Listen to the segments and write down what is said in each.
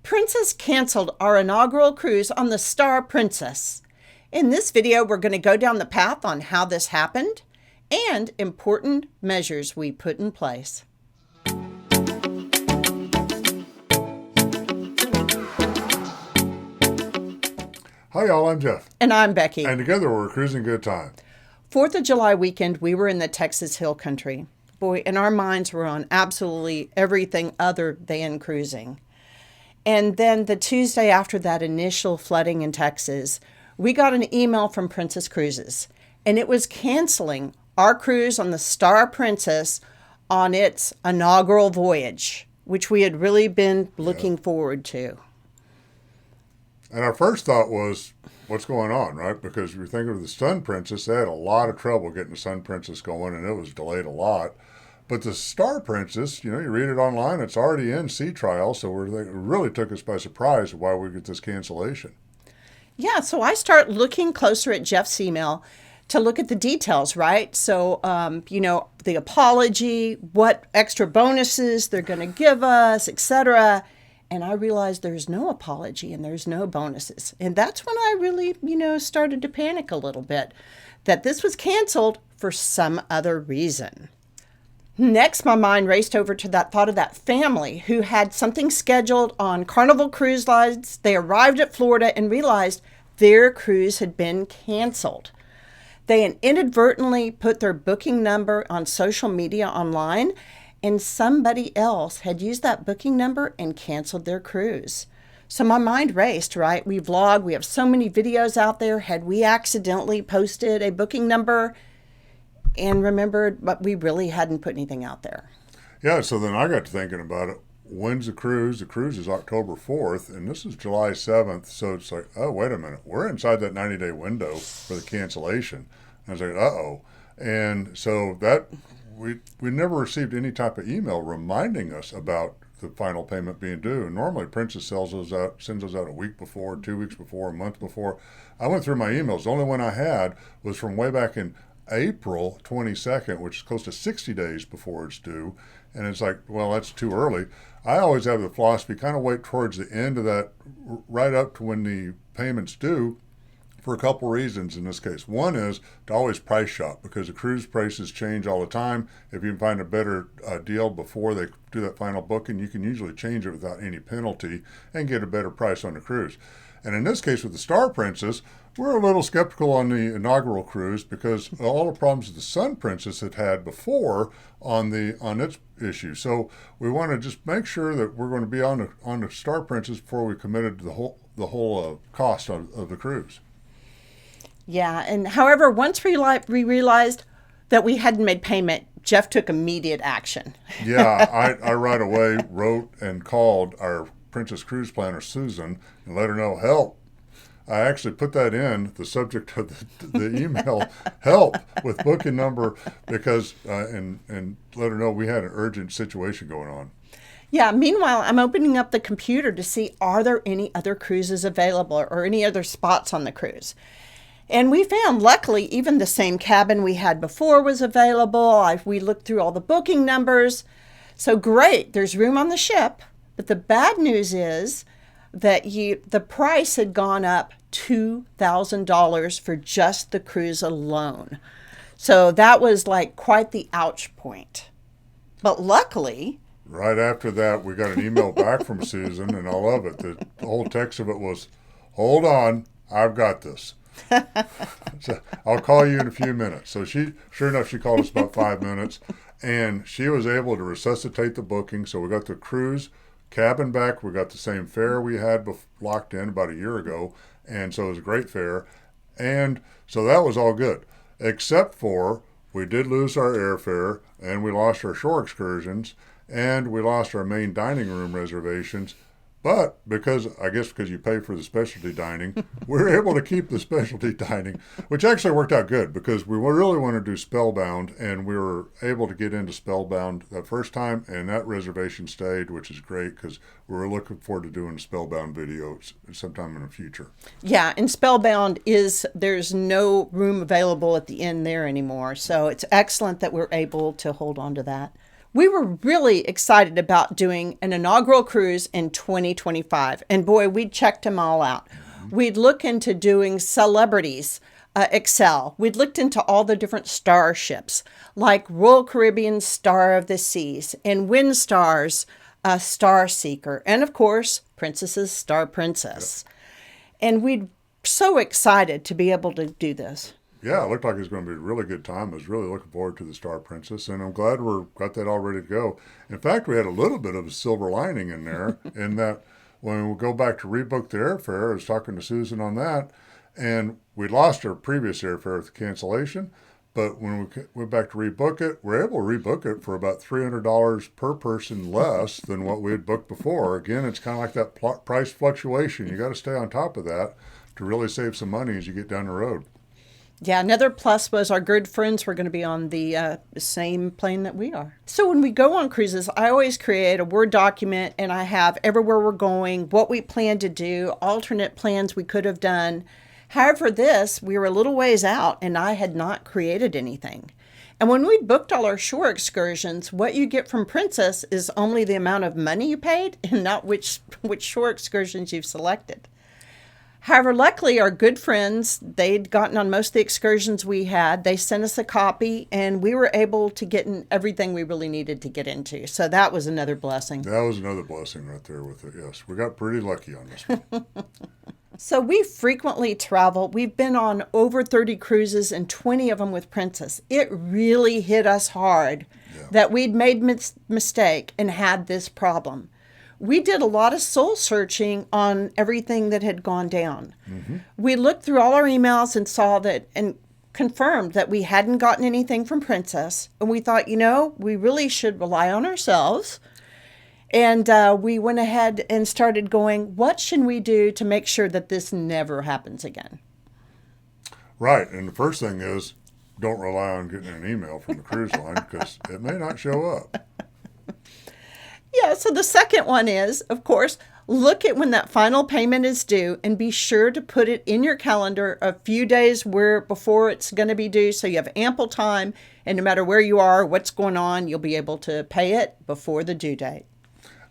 Princess canceled our inaugural cruise on the Star Princess. In this video, we're going to go down the path on how this happened and important measures we put in place. Hi y'all, I'm Jeff. And I'm Becky. And together we're cruising good time. 4th of July weekend, we were in the Texas Hill Country. Boy, and our minds were on absolutely everything other than cruising. And then the Tuesday after that initial flooding in Texas, we got an email from Princess Cruises, and it was canceling our cruise on the Star Princess on its inaugural voyage, which we had really been looking forward to. And our first thought was, what's going on, right? Because you're thinking of the Sun Princess, they had a lot of trouble getting the Sun Princess going, and it was delayed a lot. But the Star Princess, you read it online, it's already in sea trial, so it really took us by surprise why we get this cancellation. Yeah, so I start looking closer at Jeff's email to look at the details, right? So, the apology, what extra bonuses they're going to give us, etc. And I realized there's no apology and there's no bonuses. And that's when I really, started to panic a little bit that this was canceled for some other reason. Next, my mind raced over to that thought of that family who had something scheduled on Carnival cruise lines. They arrived at Florida and realized their cruise had been canceled. They had inadvertently put their booking number on social media online, and somebody else had used that booking number and canceled their cruise. So my mind raced, right? We vlog, we have so many videos out there. Had we accidentally posted a booking number and remembered, but we really hadn't put anything out there? Yeah, so then I got to thinking about it. When's the cruise? The cruise is October 4th, and this is July 7th. So it's like, oh, wait a minute. We're inside that 90-day window for the cancellation. And I was like, uh-oh. And so that we never received any type of email reminding us about the final payment being due. And normally Princess sends those out a week before, 2 weeks before, a month before. I went through my emails. The only one I had was from way back in April 22nd, which is close to 60 days before it's due. And it's like, well, that's too early. I always have the philosophy, kind of wait towards the end of that, right up to when the payment's due, for a couple reasons in this case. One is to always price shop, because the cruise prices change all the time. If you can find a better deal before they do that final booking, you can usually change it without any penalty and get a better price on the cruise. And in this case with the Star Princess, we're a little skeptical on the inaugural cruise because of all the problems that the Sun Princess had before on its issue. So we want to just make sure that we're going to be on the Star Princess before we committed to the whole cost of the cruise. Yeah, and however, once we realized that we hadn't made payment, Jeff took immediate action. Yeah, I right away wrote and called our Princess Cruise Planner, Susan, and let her know, help. I actually put that in the subject of the email, help with booking number, because and let her know we had an urgent situation going on. Yeah, meanwhile, I'm opening up the computer to see, are there any other cruises available or any other spots on the cruise? And we found, luckily, even the same cabin we had before was available. We looked through all the booking numbers. So great, there's room on the ship. But the bad news is that the price had gone up $2,000 for just the cruise alone. So that was like quite the ouch point. But luckily, right after that, we got an email back from Susan, and I love it. The whole text of it was, hold on, I've got this. So I'll call you in a few minutes. So sure enough, she called us about 5 minutes, and she was able to resuscitate the booking. So we got the cruise cabin back. We got the same fare we had locked in about a year ago, and so it was a great fare. And so that was all good, except for we did lose our airfare, and we lost our shore excursions, and we lost our main dining room reservations. But because you pay for the specialty dining, we were able to keep the specialty dining, which actually worked out good because we really wanted to do Spellbound, and we were able to get into Spellbound that first time, and that reservation stayed, which is great because we were looking forward to doing a Spellbound video sometime in the future. Yeah, and Spellbound there's no room available at the end there anymore, so it's excellent that we're able to hold on to that. We were really excited about doing an inaugural cruise in 2025. And boy, we checked them all out. We'd look into doing celebrities, Excel. We'd looked into all the different starships, like Royal Caribbean Star of the Seas and Windstar's Star Seeker. And of course, Princess's Star Princess. And we'd so excited to be able to do this. Yeah, it looked like it was going to be a really good time. I was really looking forward to the Star Princess, and I'm glad we've got that all ready to go. In fact, we had a little bit of a silver lining in there in that when we go back to rebook the airfare, I was talking to Susan on that, and we lost our previous airfare with the cancellation, but when we went back to rebook it, we're able to rebook it for about $300 per person less than what we had booked before. Again, it's kind of like that price fluctuation. You got to stay on top of that to really save some money as you get down the road. Yeah, another plus was our good friends were going to be on the same plane that we are. So when we go on cruises, I always create a Word document, and I have everywhere we're going, what we plan to do, alternate plans we could have done. However, we were a little ways out, and I had not created anything. And when we booked all our shore excursions, what you get from Princess is only the amount of money you paid and not which shore excursions you've selected. However, luckily, our good friends, they'd gotten on most of the excursions we had. They sent us a copy, and we were able to get in everything we really needed to get into. So that was another blessing. That was another blessing right there with it, yes. We got pretty lucky on this one. So we frequently travel. We've been on over 30 cruises and 20 of them with Princess. It really hit us hard that we'd made mistake and had this problem. We did a lot of soul searching on everything that had gone down. Mm-hmm. We looked through all our emails and saw that and confirmed that we hadn't gotten anything from Princess. And we thought, we really should rely on ourselves. And we went ahead and started going, what should we do to make sure that this never happens again? Right. And the first thing is don't rely on getting an email from the cruise line because it may not show up. Yeah, so the second one is, of course, look at when that final payment is due and be sure to put it in your calendar a few days before it's going to be due so you have ample time, and no matter where you are, what's going on, you'll be able to pay it before the due date.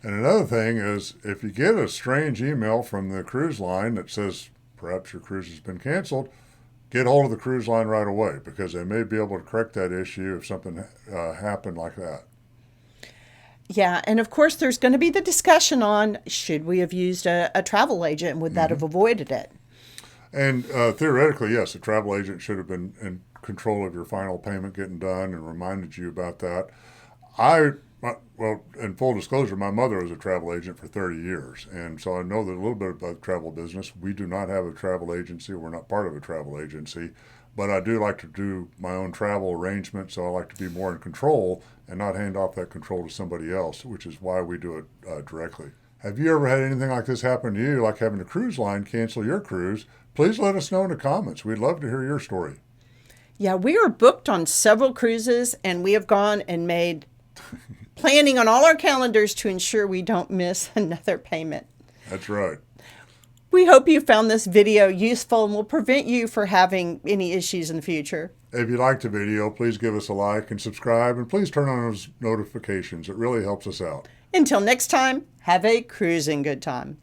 And another thing is if you get a strange email from the cruise line that says perhaps your cruise has been canceled, get hold of the cruise line right away because they may be able to correct that issue if something happened like that. Yeah, and of course there's going to be the discussion on should we have used a travel agent and would that have avoided it? And theoretically, yes, a travel agent should have been in control of your final payment getting done and reminded you about that. Well, in full disclosure, my mother was a travel agent for 30 years, and so I know that a little bit about the travel business. We do not have a travel agency. We're not part of a travel agency, but I do like to do my own travel arrangements, so I like to be more in control and not hand off that control to somebody else, which is why we do it directly. Have you ever had anything like this happen to you, like having a cruise line cancel your cruise? Please let us know in the comments. We'd love to hear your story. Yeah, we are booked on several cruises, and we have gone and made planning on all our calendars to ensure we don't miss another payment. That's right. We hope you found this video useful and will prevent you from having any issues in the future. If you liked the video, please give us a like and subscribe, and please turn on those notifications. It really helps us out. Until next time, have a cruising good time.